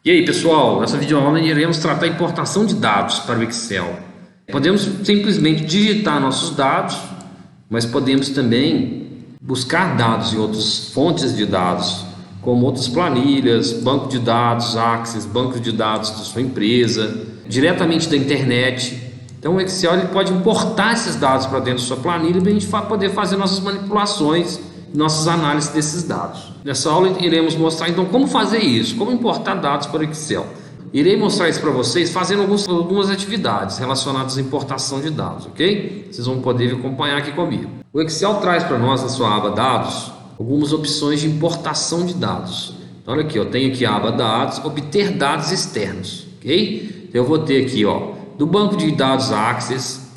E aí pessoal, nessa videoaula iremos tratar a importação de dados para o Excel. Podemos simplesmente digitar nossos dados, mas podemos também buscar dados em outras fontes de dados, como outras planilhas, banco de dados, Access, banco de dados da sua empresa, diretamente da internet. Então o Excel ele pode importar esses dados para dentro da sua planilha para a gente poder fazer nossas manipulações, nossas análises desses dados. Nessa aula iremos mostrar então como fazer isso, como importar dados para o Excel. Irei mostrar isso para vocês fazendo algumas atividades relacionadas à importação de dados, ok? Vocês vão poder acompanhar aqui comigo. O Excel traz para nós na sua aba Dados algumas opções de importação de dados. Então, olha aqui, eu tenho aqui a aba Dados, obter dados externos, ok? Então, eu vou ter aqui, ó, do banco de dados Access,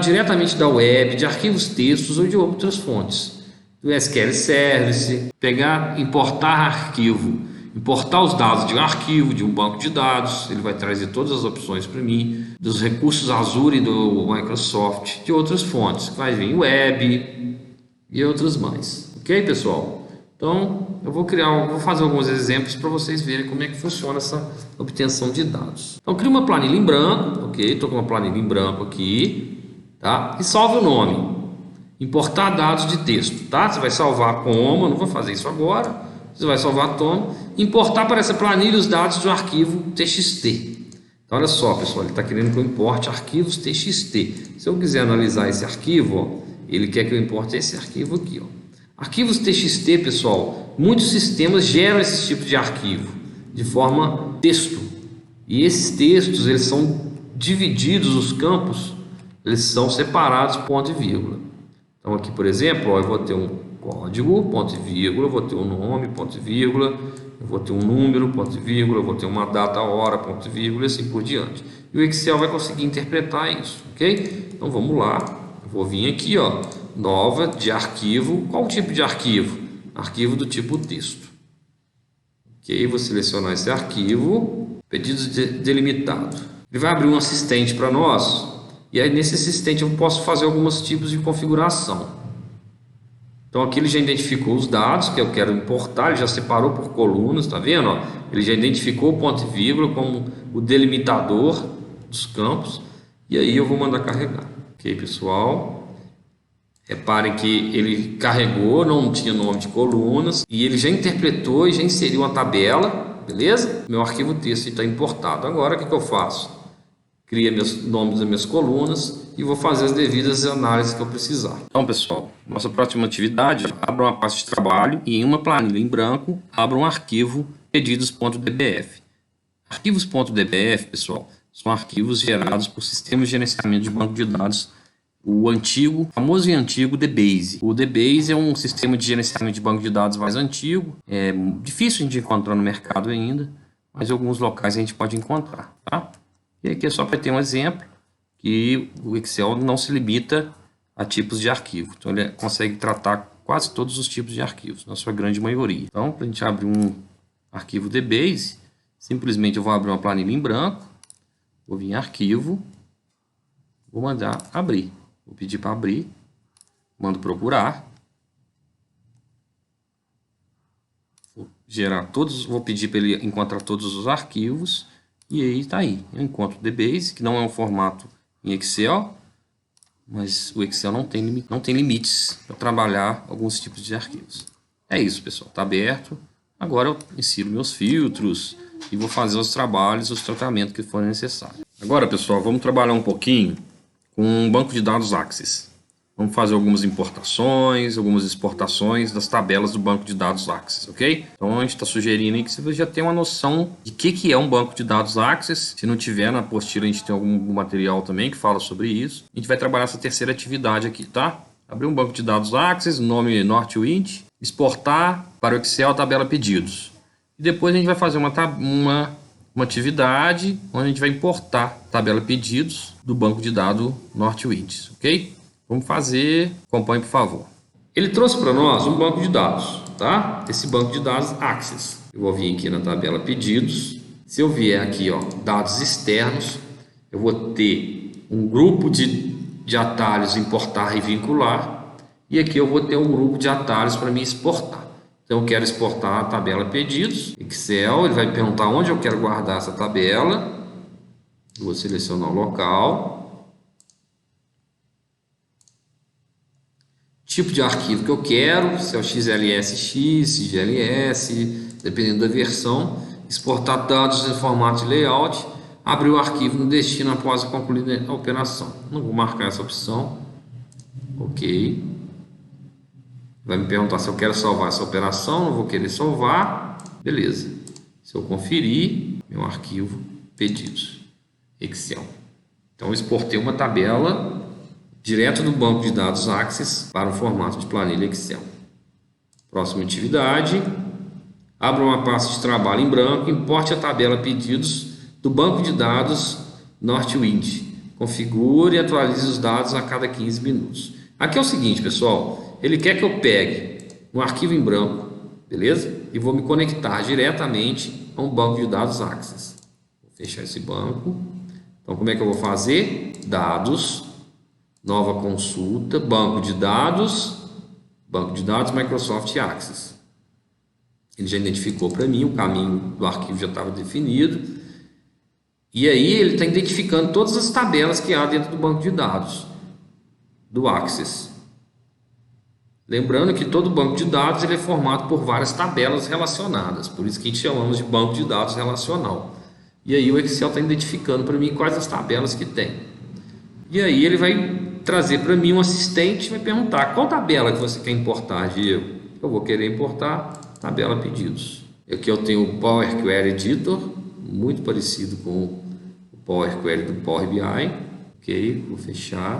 diretamente da web, de arquivos textos ou de outras fontes, do SQL Service, importar arquivo, importar os dados de um arquivo, de um banco de dados, ele vai trazer todas as opções para mim, dos recursos Azure e do Microsoft, de outras fontes, vai vir web e outras mais, ok pessoal? Então eu vou fazer alguns exemplos para vocês verem como é que funciona essa obtenção de dados. Então crio uma planilha em branco, ok? Estou com uma planilha em branco aqui, tá? E salve o nome, importar dados de texto, tá? Você vai salvar como, eu não vou fazer isso agora, você vai salvar como, importar para essa planilha os dados do arquivo TXT. Então olha só pessoal, ele está querendo que eu importe arquivos TXT. Se eu quiser analisar esse arquivo, ó, ele quer que eu importe esse arquivo aqui, ó. Arquivos TXT, pessoal, muitos sistemas geram esse tipo de arquivo de forma texto. E esses textos, eles são divididos, os campos, eles são separados por ponto e vírgula. Então aqui, por exemplo, ó, eu vou ter um código, ponto e vírgula, eu vou ter um nome, ponto e vírgula, eu vou ter um número, ponto e vírgula, eu vou ter uma data, hora, ponto e vírgula, e assim por diante. E o Excel vai conseguir interpretar isso, ok? Então vamos lá, eu vou vir aqui, ó, nova de arquivo. Qual o tipo de arquivo? Arquivo do tipo texto. Ok, vou selecionar esse arquivo, pedidos delimitado. Ele vai abrir um assistente para nós, e aí nesse assistente eu posso fazer alguns tipos de configuração. Então aqui ele já identificou os dados que eu quero importar, ele já separou por colunas, tá vendo? Ó? Ele já identificou o ponto e vírgula como o delimitador dos campos, e aí eu vou mandar carregar. Ok, pessoal? Reparem que ele carregou, não tinha nome de colunas, e ele já interpretou e já inseriu uma tabela, beleza? Meu arquivo texto está importado. Agora o que eu faço? Cria meus nomes das minhas colunas e vou fazer as devidas análises que eu precisar. Então pessoal, nossa próxima atividade, abra uma pasta de trabalho e em uma planilha em branco, abra um arquivo pedidos.dbf. Arquivos.dbf, pessoal, são arquivos gerados por sistemas de gerenciamento de banco de dados, o famoso e antigo DBase. O DBase é um sistema de gerenciamento de banco de dados mais antigo, é difícil de encontrar no mercado ainda, mas em alguns locais a gente pode encontrar, tá? E aqui é só para ter um exemplo que o Excel não se limita a tipos de arquivo, então ele consegue tratar quase todos os tipos de arquivos, na sua grande maioria. Então, para a gente abrir um arquivo DBase, simplesmente eu vou abrir uma planilha em branco, vou vir em arquivo, vou mandar abrir. Vou pedir para abrir, mando procurar, vou pedir para ele encontrar todos os arquivos e aí está aí. Eu encontro o DBase, que não é um formato em Excel, mas o Excel não tem limites para trabalhar alguns tipos de arquivos. É isso, pessoal, está aberto. Agora eu insiro meus filtros e vou fazer os trabalhos, os tratamentos que forem necessários. Agora, pessoal, vamos trabalhar um pouquinho com um banco de dados Access. Vamos fazer algumas importações, algumas exportações das tabelas do banco de dados Access, ok? Então a gente está sugerindo aí que você já tenha uma noção de que é um banco de dados Access. Se não tiver, na apostila a gente tem algum material também que fala sobre isso. A gente vai trabalhar essa terceira atividade aqui, tá? Abrir um banco de dados Access, nome Northwind, exportar para o Excel a tabela pedidos. E depois a gente vai fazer uma atividade onde a gente vai importar a tabela pedidos do banco de dados Northwind, ok? Vamos fazer, acompanhe por favor. Ele trouxe para nós um banco de dados, tá? Esse banco de dados Access. Eu vou vir aqui na tabela pedidos. Se eu vier aqui, ó, dados externos, eu vou ter um grupo de atalhos importar e vincular. E aqui eu vou ter um grupo de atalhos para me exportar. Então eu quero exportar a tabela pedidos, Excel, ele vai me perguntar onde eu quero guardar essa tabela. Eu vou selecionar o local. Tipo de arquivo que eu quero, se é o XLSX, XLS, dependendo da versão. Exportar dados em formato de layout. Abrir o arquivo no destino após a concluída a operação. Não vou marcar essa opção. Ok. Vai me perguntar se eu quero salvar essa operação. Não vou querer salvar. Beleza. Se eu conferir, meu arquivo pedidos. Excel. Então eu exportei uma tabela direto do banco de dados Access para o formato de planilha Excel. Próxima atividade. Abra uma pasta de trabalho em branco. Importe a tabela pedidos do banco de dados Northwind. Configure e atualize os dados a cada 15 minutos. Aqui é o seguinte, pessoal. Ele quer que eu pegue um arquivo em branco, beleza? E vou me conectar diretamente a um banco de dados Access. Vou fechar esse banco. Então, como é que eu vou fazer? Dados, nova consulta, banco de dados Microsoft Access. Ele já identificou para mim, o caminho do arquivo já estava definido. E aí ele está identificando todas as tabelas que há dentro do banco de dados do Access. Lembrando que todo banco de dados ele é formado por várias tabelas relacionadas, por isso que a gente chamamos de banco de dados relacional. E aí o Excel está identificando para mim quais as tabelas que tem. E aí ele vai trazer para mim um assistente e vai perguntar qual tabela que você quer importar, Diego. Eu vou querer importar tabela pedidos. Aqui eu tenho o Power Query Editor, muito parecido com o Power Query do Power BI. Ok, vou fechar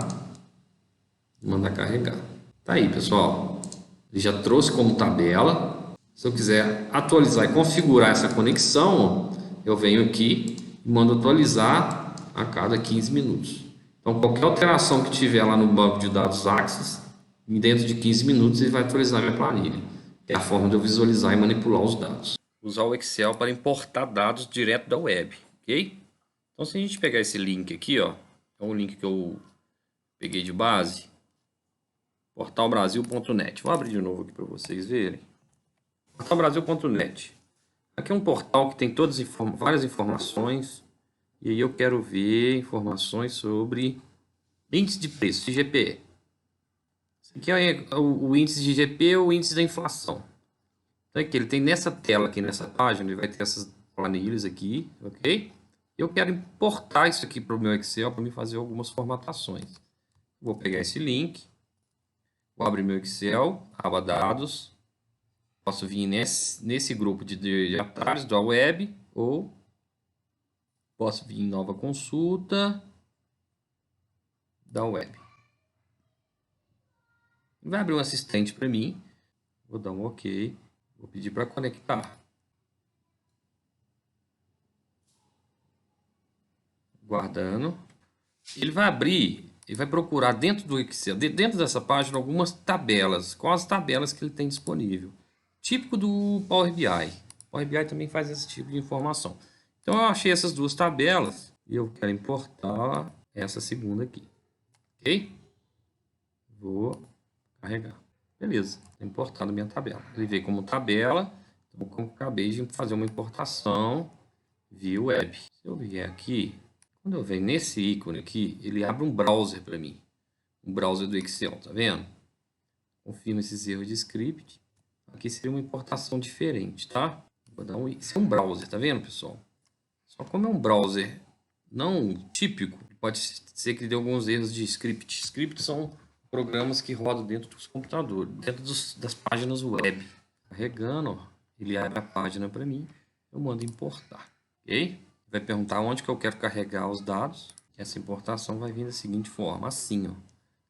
e mandar carregar. Tá aí, pessoal. Ele já trouxe como tabela. Se eu quiser atualizar e configurar essa conexão, eu venho aqui e mando atualizar a cada 15 minutos. Então, qualquer alteração que tiver lá no banco de dados Access, dentro de 15 minutos ele vai atualizar minha planilha. É a forma de eu visualizar e manipular os dados. Usar o Excel para importar dados direto da web, ok? Então, se a gente pegar esse link aqui, ó, é um link que eu peguei de base, portalbrasil.net. Vou abrir de novo aqui para vocês verem. Portalbrasil.net. Aqui é um portal que tem várias informações. E aí eu quero ver informações sobre índice de preço, IGPE. Isso aqui é o índice de IGPE ou o índice da inflação. Então aqui ele tem nessa tela, aqui nessa página, ele vai ter essas planilhas aqui, ok? Eu quero importar isso aqui para o meu Excel para me fazer algumas formatações. Vou pegar esse link, vou abrir meu Excel, aba dados, posso vir nesse grupo de atalhos da web ou posso vir em nova consulta da web. Vai abrir um assistente para mim. Vou dar um OK. Vou pedir para conectar. Guardando. Ele vai abrir, ele vai procurar dentro do Excel, dentro dessa página, algumas tabelas. Quais as tabelas que ele tem disponível. Típico do Power BI. O Power BI também faz esse tipo de informação. Então eu achei essas duas tabelas e eu quero importar essa segunda aqui. Ok? Vou carregar. Beleza, está importado minha tabela. Ele veio como tabela, então eu acabei de fazer uma importação via web. Se eu vier aqui, quando eu venho nesse ícone aqui, ele abre um browser para mim. Um browser do Excel, tá vendo? Confirma esses erros de script. Aqui seria uma importação diferente, tá? Vou dar esse é um browser, tá vendo, pessoal? Só como é um browser não típico, pode ser que dê alguns erros de script. Scripts são programas que rodam dentro dos computadores, dentro das páginas web. Carregando, ó, ele abre a página para mim, eu mando importar, ok? Vai perguntar onde que eu quero carregar os dados. Essa importação vai vir da seguinte forma, assim, ó.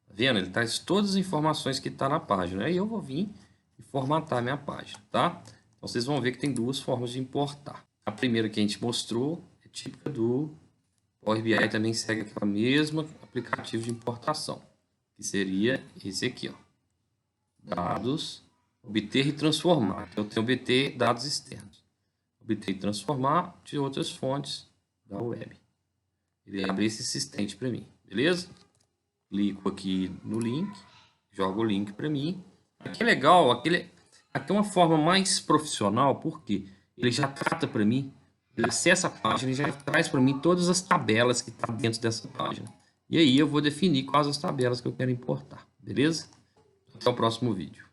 Tá vendo? Ele traz todas as informações que está na página. Aí eu vou vir e formatar minha página, tá? Então vocês vão ver que tem duas formas de importar. A primeira que a gente mostrou é típica do Power BI, também segue aquela mesma aplicativo de importação, que seria esse aqui, ó. Dados, obter e transformar. Eu tenho obter dados externos. Obter e transformar de outras fontes da web. Ele abre esse assistente para mim, beleza? Clico aqui no link, jogo o link para mim. Aqui é legal, aqui Aqui é uma forma mais profissional, porque ele já trata para mim, ele acessa a página e já traz para mim todas as tabelas que estão dentro dessa página. E aí eu vou definir quais as tabelas que eu quero importar, beleza? Até o próximo vídeo.